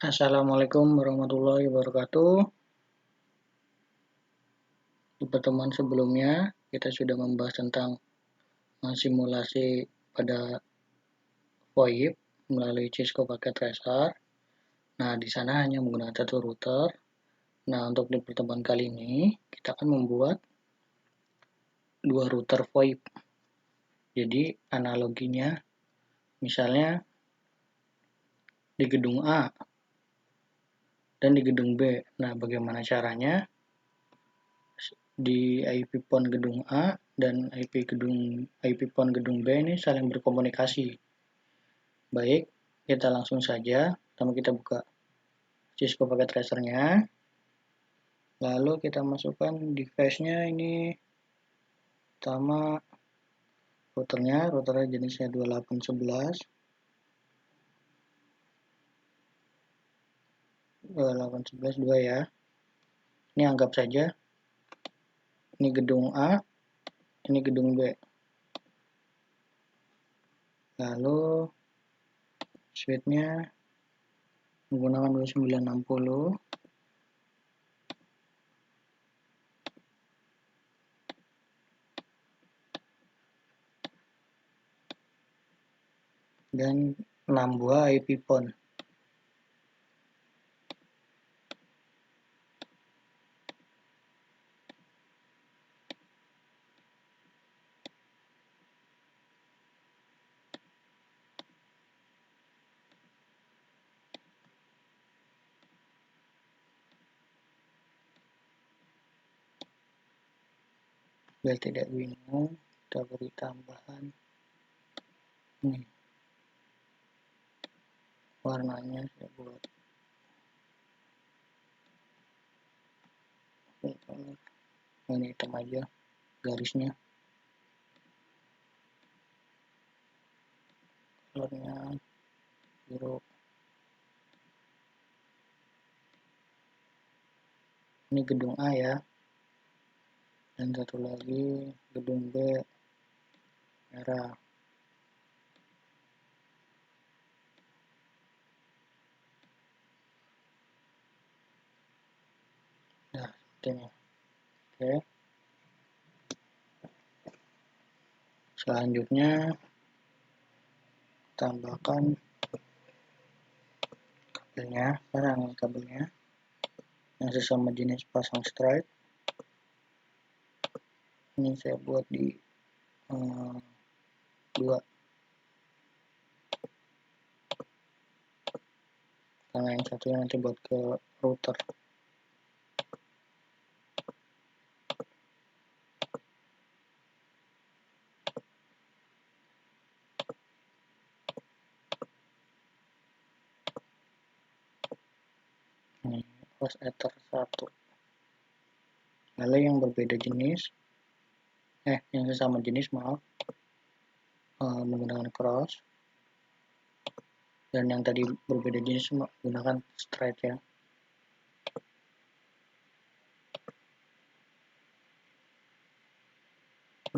Assalamualaikum warahmatullahi wabarakatuh. Di pertemuan sebelumnya, kita sudah membahas tentang simulasi pada VoIP melalui Cisco Packet Tracer. Nah, di sana hanya menggunakan satu router. Nah, untuk di pertemuan kali ini, kita akan membuat dua router VoIP. Jadi, analoginya, misalnya di gedung A dan di gedung B. Nah, bagaimana caranya? Di IP PON gedung A dan IP PON gedung B ini saling berkomunikasi. Baik, kita langsung saja. Pertama kita buka Cisco Packet Tracer-nya. Lalu kita masukkan device-nya ini. Pertama routernya jenisnya 2811. 2 ya. Ini anggap saja ini gedung A, ini gedung B. Lalu switch-nya menggunakan 2960. Dan 6 buah IP PON. Biar tidak bingung, kita beri tambahan ini warnanya. Saya buat ini hitam aja garisnya, colornya biru. Ini gedung A ya, dan satu lagi gedung B merah. Nah, seperti ini. Oke. Selanjutnya tambahkan kabelnya yang sesama jenis pasang straight. Ini saya buat di 2 karena yang satunya nanti buat ke router. Ini host ether 1. Lalu yang berbeda jenis yang sesama jenis menggunakan cross, dan yang tadi berbeda jenis menggunakan straight ya.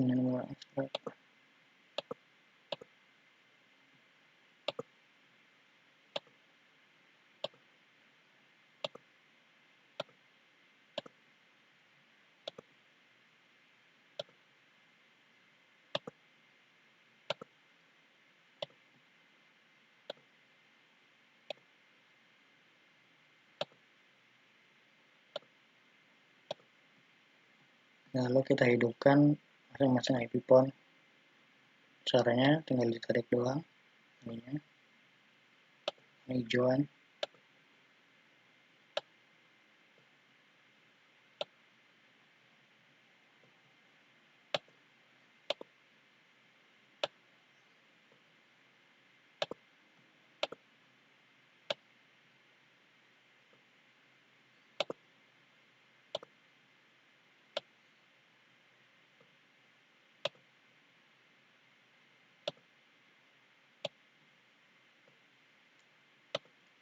Ini menggunakan straight. Lalu kita hidupkan masing-masing IP PON. Caranya tinggal ditarik doang ininya. Ini hijauan.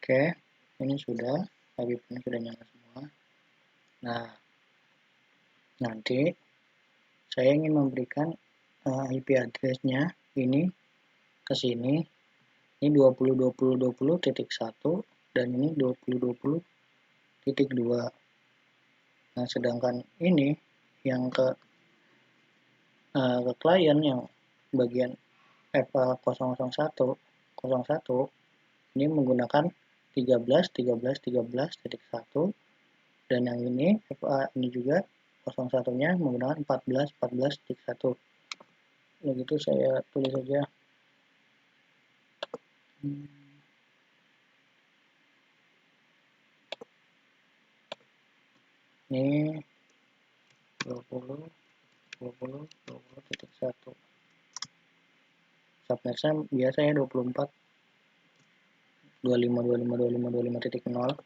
Oke, ini sudah IP PON sudah nyala semua. Nah, nanti saya ingin memberikan IP address-nya ini ke sini. Ini 20.20.20.1 dan ini 20.20.2. Nah, sedangkan ini yang ke klien yang bagian FA001 ini menggunakan 13.13.13.1, dan yang ini FA ini juga 01-nya menggunakan 14.14.1. Begitu saya tulis saja. Ini 20.20.20.1. Subnetnya biasa ya 24 25.25.25.25.0.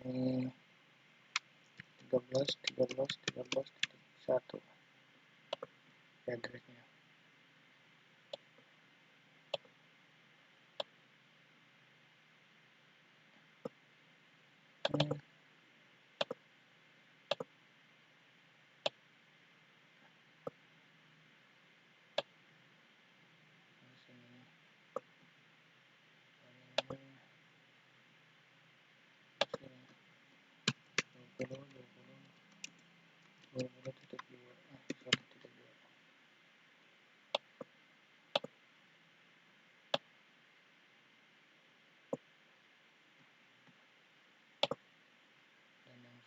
Ini 13.13.13.1 addressnya.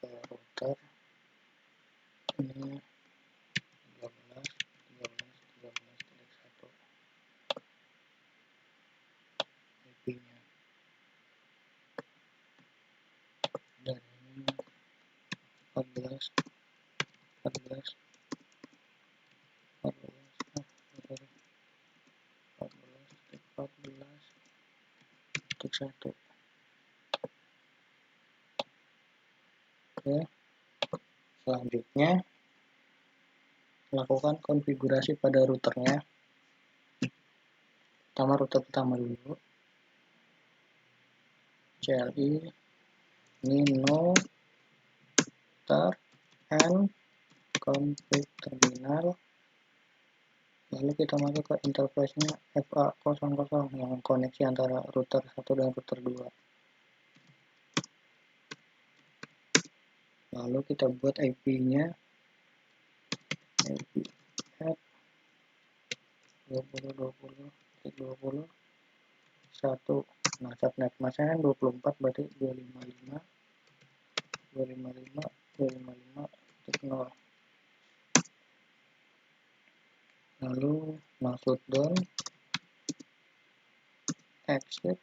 Router ini 13.13.13.1 IP-nya, dan ini 14.14.14.1. Oke, selanjutnya lakukan konfigurasi pada routernya. Router pertama dulu, CLI ini no start and config terminal, lalu kita masuk ke interface-nya FA00 yang koneksi antara router 1 dan router 2. Lalu kita buat IP-nya, IP at 20.20.20.1. Nah, subnet masanya 24, berarti 255.255.255.0. Lalu masuk down, exit.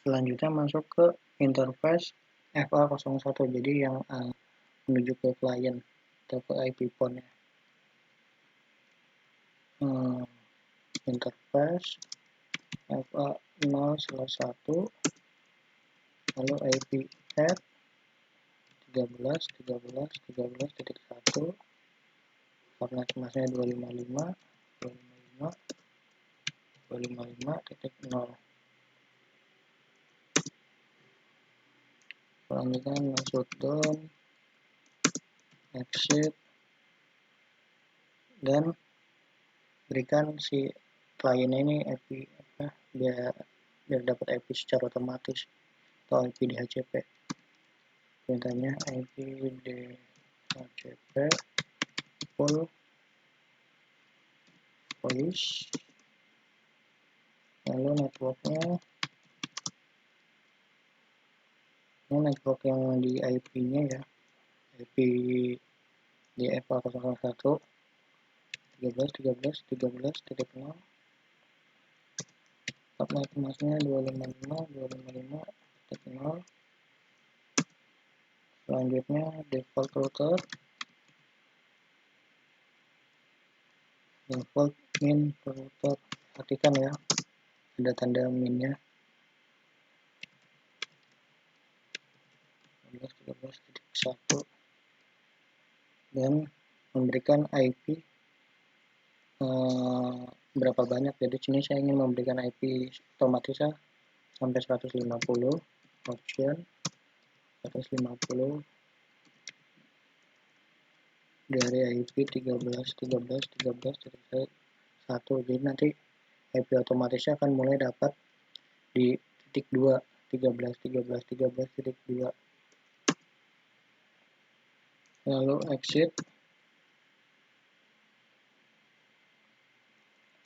Selanjutnya masuk ke interface FA01, jadi yang menuju ke klien atau ke IP port-nya. Interface FA0/1, lalu IP at 13.13.13.1, subnet masnya 255.255.255.0. Selanjutnya masuk down, exit, dan berikan si klien ini IP biar dapat IP secara otomatis atau IP DHCP. Perintahnya IP DHCP full voice, lalu networknya, ini network yang di IP-nya ya, IP di FA001 13.13.13.0, subnet masnya 255.255.0. Selanjutnya default router, default min router, perhatikan ya ada tanda minnya, 13.13.1, dan memberikan IP berapa banyak. Jadi sini saya ingin memberikan IP otomatis ya sampai 150, option 150 dari IP 13.13.13.1. Jadi nanti IP otomatisnya akan mulai dapat di titik 2, 13.13.13.2. Lalu exit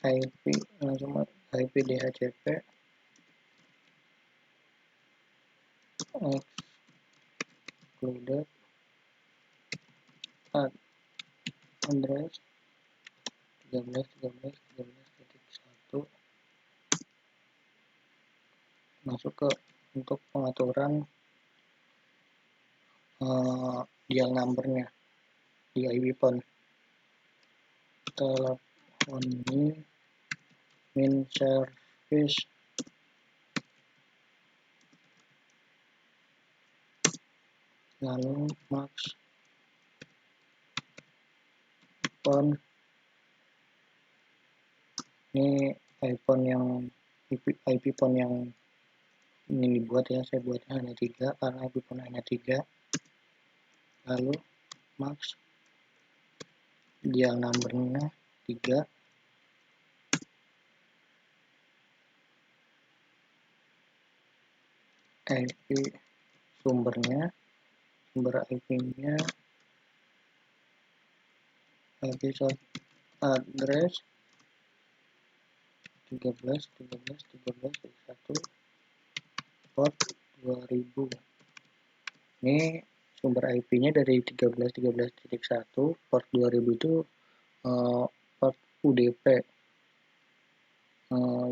IP, langsung IP DHCP excluded address 13.13.13.1, masuk ke untuk pengaturan dial numbernya di IPPON. Telepon min service lalu max phone. Ini iPhone yang IPPON yang ini dibuat ya, saya buatnya hanya 3 karena IPPON hanya 3. Lalu max dial numbernya 3, IP sumber IP-nya IP address 13.13.13.1 port 2000. Ini sumber IP-nya dari 13.13.1 port 2000 itu port UDP,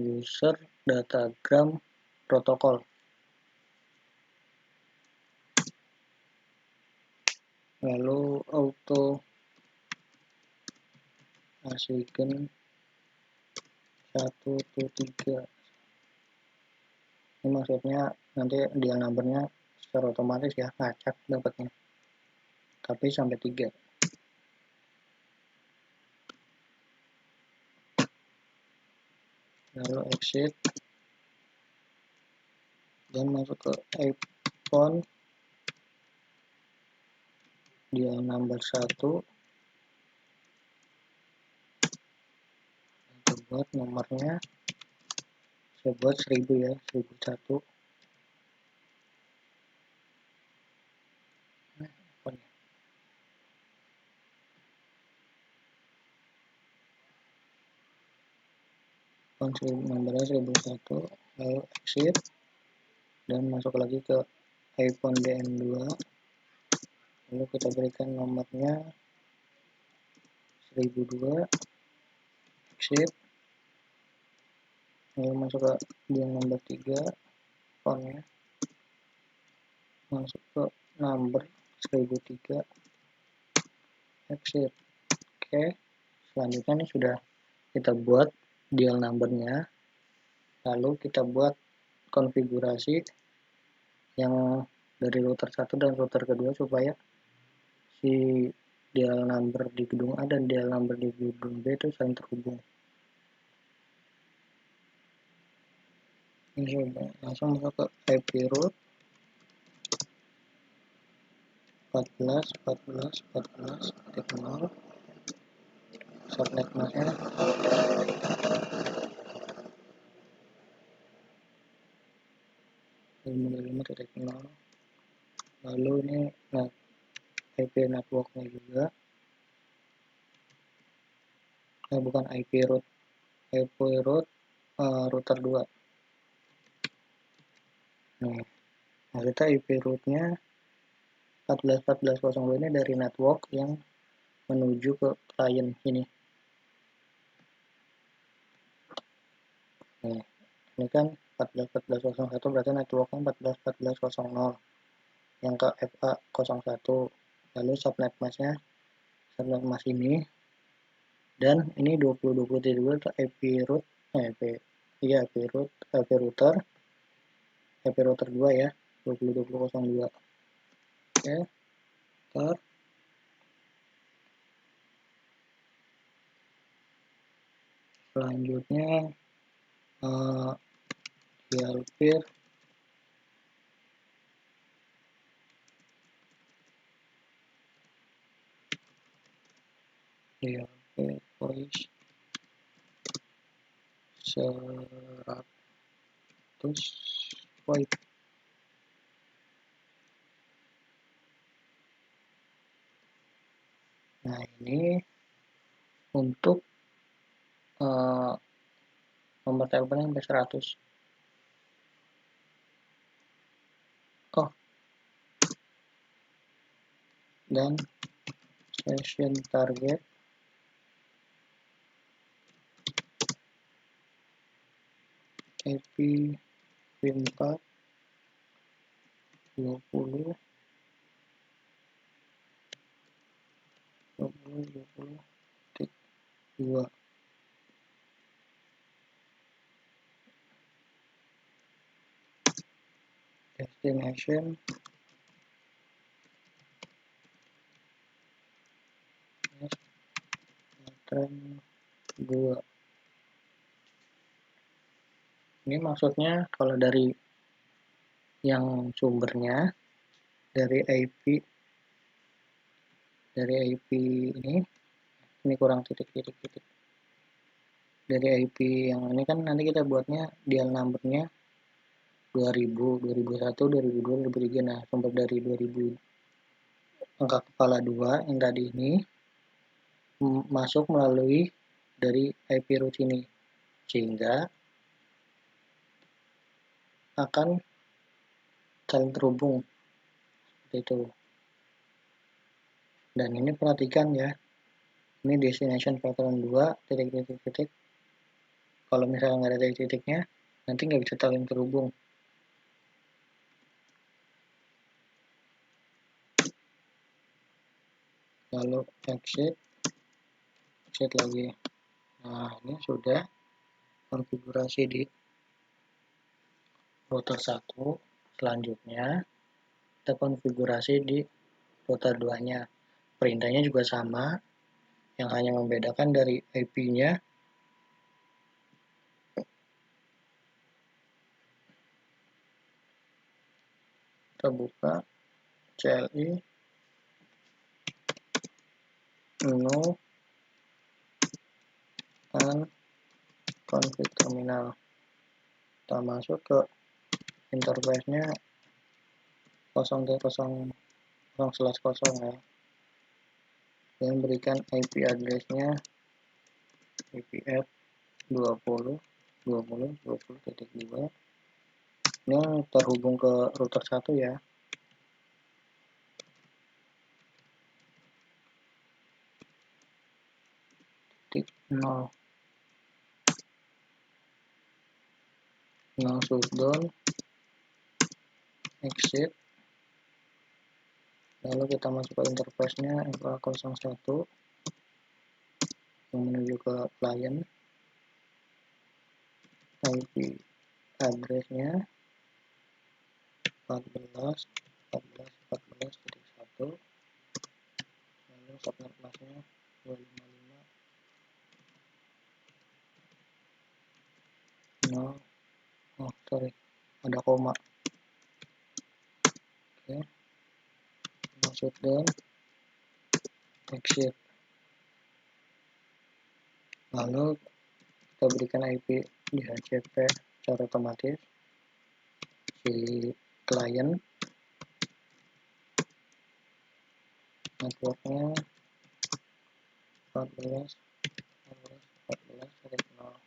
user datagram protokol. Lalu auto assign 1 to 3. Ini maksudnya nanti dial numbernya secara otomatis ya, ngacak dapatnya, tapi sampai 3. Lalu exit dan masuk ke iPhone dial number 1, kita buat nomornya, saya buat 1000 ya, 1001. Nomornya 1001, lalu exit dan masuk lagi ke iPhone DN2, lalu kita berikan nomornya 1002, exit, lalu masuk ke dial nomor 3 phone-nya, masuk ke number 1003, exit. Oke, selanjutnya ini sudah kita buat dial numbernya, lalu kita buat konfigurasi yang dari router 1 dan router kedua supaya si dial number di gedung A dan dial number di gedung B itu saling terhubung. Ini langsung masuk ke IP root 14.14.14.0, subnet masknya 5.5.0. Lalu ini IP networknya juga, bukan IP root router 2. Nah, kita IP rootnya 14.14.02 ini dari network yang menuju ke klien ini. Nah, ini kan 14.14.01 berarti networknya 14.14.00 yang ke FA01, lalu subnet masknya subnet mask ini, dan ini 20.20.2 itu IP root IP router 2 ya, 20.20.02. Oke, selanjutnya dial peer voice 100 VoIP. Nah, ini untuk nomor teleponnya sampai 100. Oh, dan session target IP PIN4 20 2. Destination tren 2. Ini maksudnya kalau dari yang sumbernya dari IP ini kurang titik. Dari IP yang ini kan nanti kita buatnya dial numbernya 2000, 2001, 2002, 2003. Nah, sumber dari 2000 angka kepala 2 yang tadi ini masuk melalui dari IP root ini, sehingga akan saling terhubung seperti itu. Dan ini perhatikan ya, ini destination pattern 2 titik. Kalau misalnya nggak ada titik-titiknya, nanti nggak bisa saling terhubung. Lalu exit lagi. Nah, ini sudah konfigurasi di router 1. Selanjutnya kita konfigurasi di router 2 nya. Perintahnya juga sama, yang hanya membedakan dari IP nya. Kita buka CLI no and config terminal. Kita masuk ke interface nya 0.0/0 ya, dan berikan IP address-nya IPF 20.20.20.2. Ini terhubung ke router 1 ya. Titik 0 shutdown, exit. Lalu kita masuk ke interface-nya FA01 yang menuju ke client. IP address-nya 14.14.14.1, lalu subnet mask-nya 255. Ada koma. Oke, shutdown, exit. Lalu kita berikan IP di HCP secara otomatis si client. Networknya 14.14.14.0,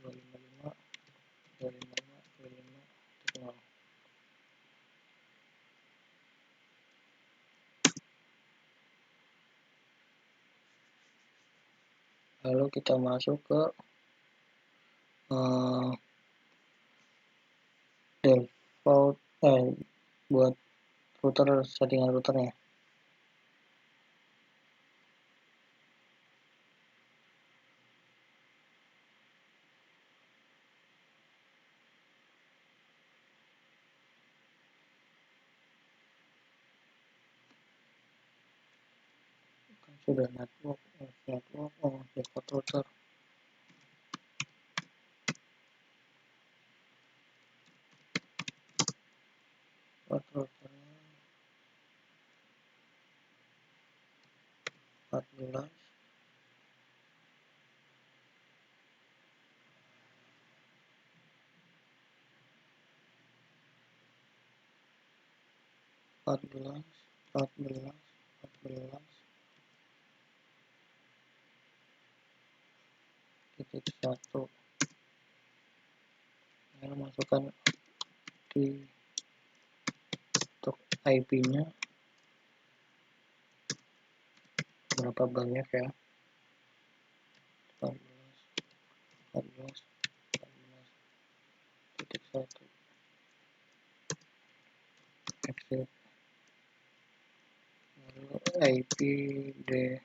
255.255.255.0. Lalu kita masuk ke default buat router, settingan routernya. Sudah network default router. Routernya 14 14 14 14 titik 1. Lalu masukkan di untuk IP-nya berapa banyak ya, 14 14 14 titik 1 exit. Lalu IP DHCP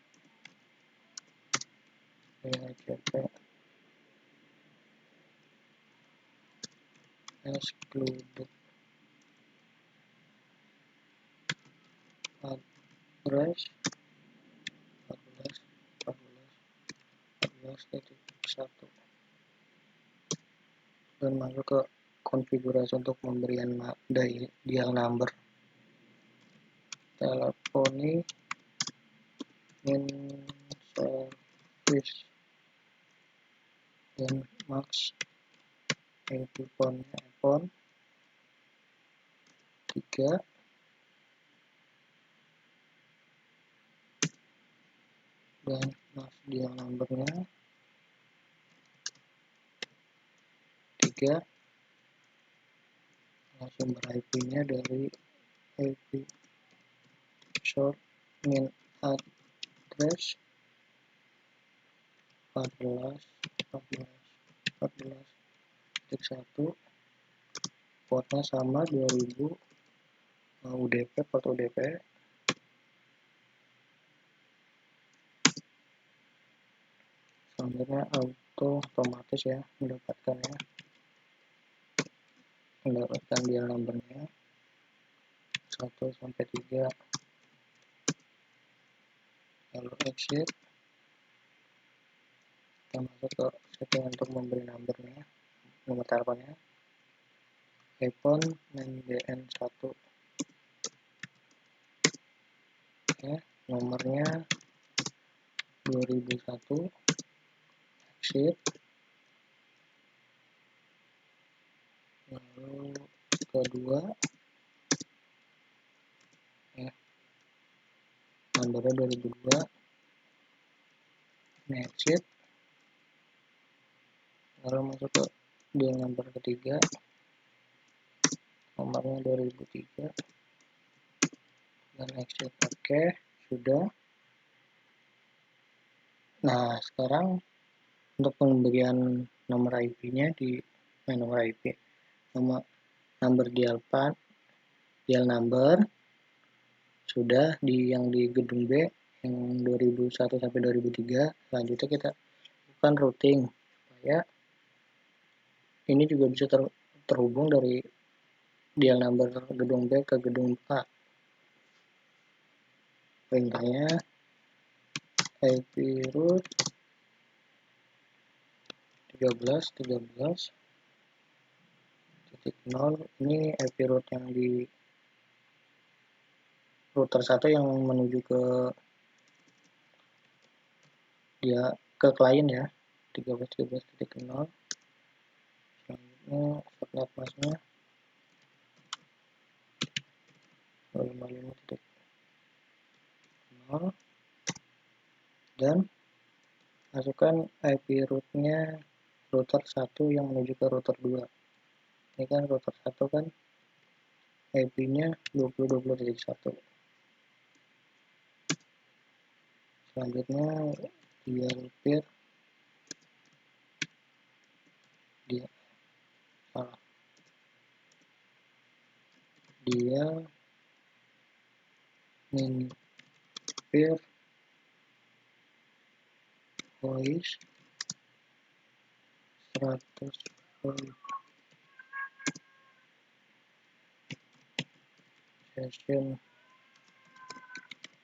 excluded address 14 14 14 titik 1 dan masuk ke konfigurasi untuk pemberian dial number. Teleponi in service dan max IP phone-nya iPhone 3 dan max dial numbernya 3. Sumber IP-nya dari IP short min address 14 14 14 titik 1, portnya sama 2000 UDP, port UDP. Selanjutnya otomatis ya mendapatkan dial numbernya 1 sampai 3. Lalu exit, kita masuk ke setting untuk memberi nomor teleponnya iPhone DN1. Oke, nomornya 2001, exit. Lalu kedua nomornya 2002, exit. Lalu masuk ke dial nomor ketiga, nomornya 2003 dan exit. Oke, sudah. Nah, sekarang untuk pemberian nomor IP-nya di nomor IP, nomor dial number sudah yang di gedung B yang 2001 sampai 2003. Selanjutnya kita lakukan routing supaya ini juga bisa terhubung dari dial number gedung B ke gedung A. Perintahnya IP root 13.13.0. Ini IP root yang di router 1 yang menuju ke klien ya, 13.13.0. Selanjutnya subnet masknya 255.0 dan masukkan IP rootnya router 1 yang menuju ke router 2. Ini kan router 1 kan IP-nya 20.20.1. Selanjutnya dial peer dia min peer voice 100 volt session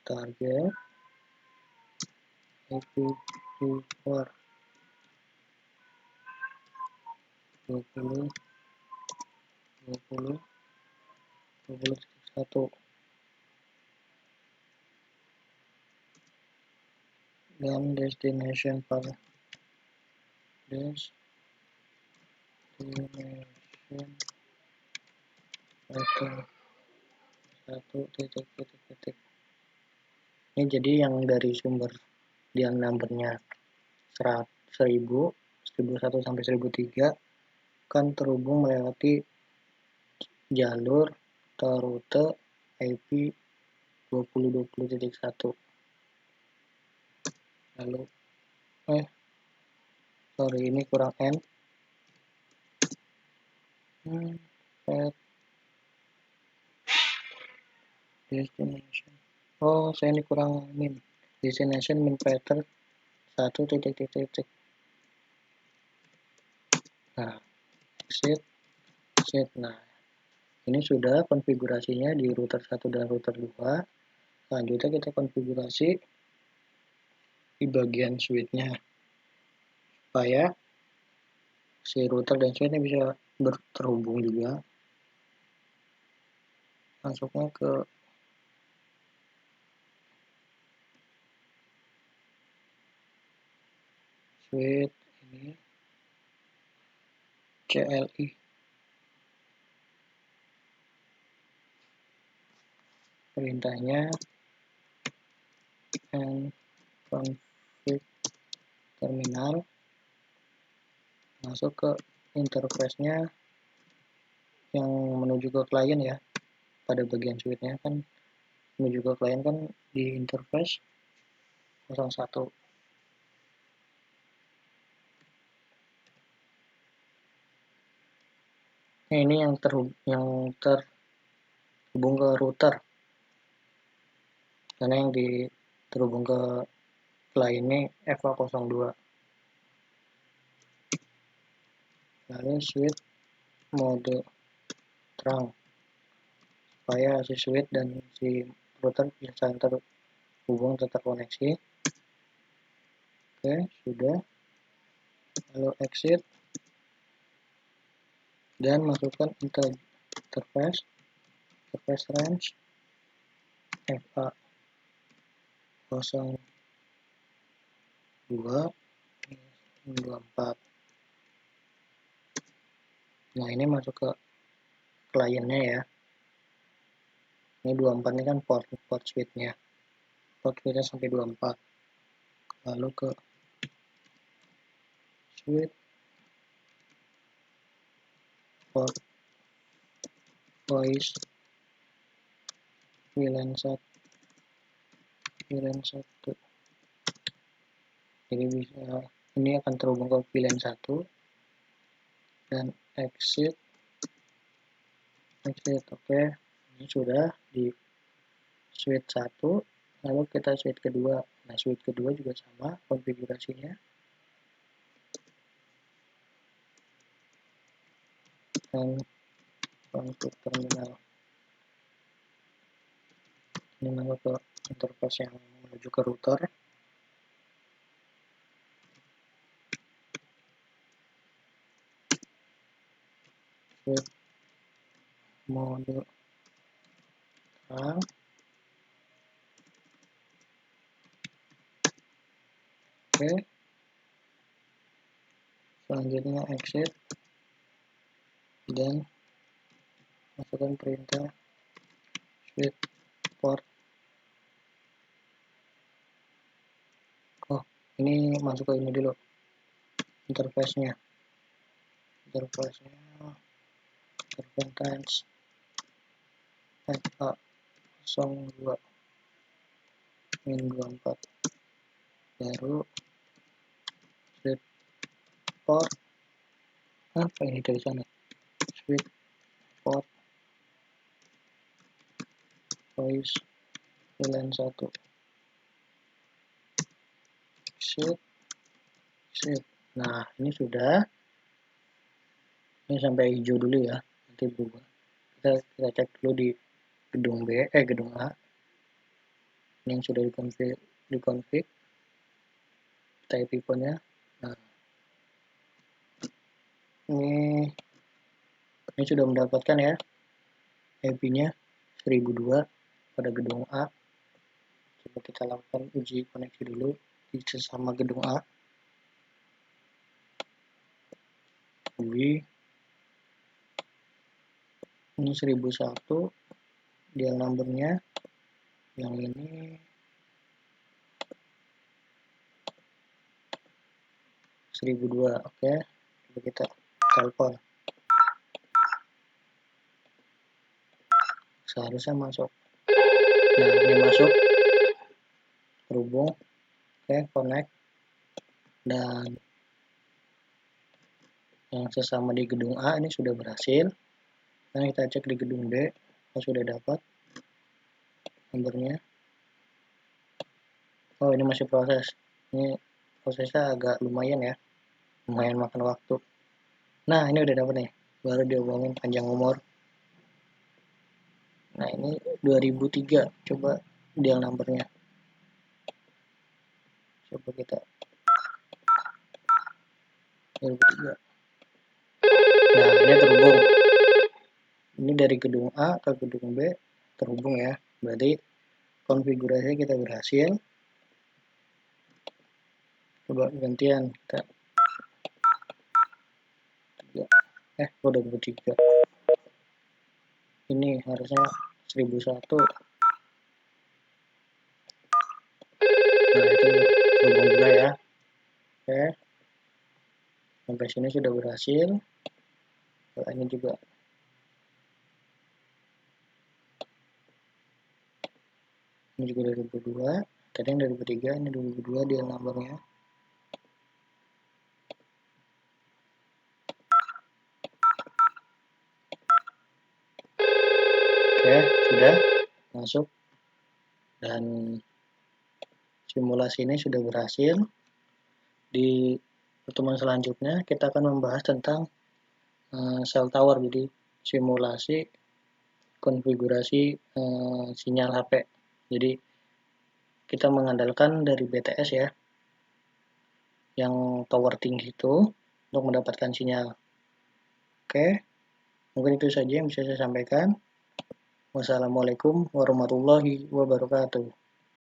target IP24 20 20 20.1 dan destination 1 titik. Ini jadi yang dari sumber yang numbernya 1000, 1001 sampai 1003 kan terhubung melewati jalur atau rute IP 20.20.1. Lalu sorry, ini kurang N. Path destination. Oh, saya ini kurang min. Destination min pattern 1 titik. Nah, exit. Nah, ini sudah konfigurasinya di router 1 dan router 2. Selanjutnya kita konfigurasi di bagian switch-nya supaya si router dan switch-nya bisa terhubung juga. Masuknya ke switch ini CLI. Perintahnya config terminal, masuk ke interface-nya yang menuju ke klien ya. Pada bagian switch-nya kan menuju ke klien kan di interface 01. Nah, ini yang terhubung ke router, karena yang terhubung ke klien ini FA02. Lalu switch mode terang supaya si switch dan si router bisa terhubung, terkoneksi. Oke, sudah. Lalu exit dan masukkan interface range FA02.24. Nah, ini masuk ke kliennya ya. Ini 24 ini kan port switch-nya. Port switch-nya sampai 24. Lalu ke switch port voice VLAN 1. Jadi ini akan terhubung ke VLAN 1 dan exit. Oke, ini sudah di switch 1. Lalu kita switch kedua. Nah, switch kedua juga sama konfigurasinya. Dan config terminal. Ini masuk ke interface yang menuju ke router. Switch mode terang. Oke. Selanjutnya exit dan masukkan perintah switch port. Oh, ini masuk ke ini dulu, interface-nya interface FA02 min 24, baru switch port. Apa ini dari sana? Switch port voice VLAN 1. Exit. Nah, ini sudah. Ini sampai hijau dulu ya, nanti berubah. Kita cek dulu di gedung gedung A. Ini yang sudah dikonfig type IP-nya. Nah, ini sudah mendapatkan ya IP-nya 1002 pada gedung A. Coba kita lakukan uji koneksi dulu di sesama gedung A. Ini 1001 dial numbernya yang ini 1002. Oke, coba kita telepon. Seharusnya masuk. Nah, ini masuk, terhubung. Oke, connect. Dan yang sesama di gedung A ini sudah berhasil. Nah, kita cek di gedung B, kita sudah dapat nomornya. Oh, ini masih proses. Ini prosesnya agak lumayan ya, lumayan makan waktu. Nah, ini udah dapat nih, baru diomongin panjang umur. Nah, ini 2003, coba dial numbernya. Coba kita 2003. Nah, ini terhubung. Ini dari gedung A ke gedung B terhubung ya. Berarti konfigurasi kita berhasil. Coba gantian kita. Udah 23. Ini harusnya 1001. Nah, itu terhubung juga ya. Oke. Sampai sini sudah berhasil. Ini juga. Ini juga 2002. Tadi yang 2003, ini 2002 dia nomornya. Oke, sudah masuk. Dan simulasi ini sudah berhasil. Di pertemuan selanjutnya kita akan membahas tentang cell tower, jadi simulasi konfigurasi sinyal HP. Jadi kita mengandalkan dari BTS ya, yang tower tinggi itu untuk mendapatkan sinyal. Oke, mungkin itu saja yang bisa saya sampaikan. Wassalamualaikum warahmatullahi wabarakatuh.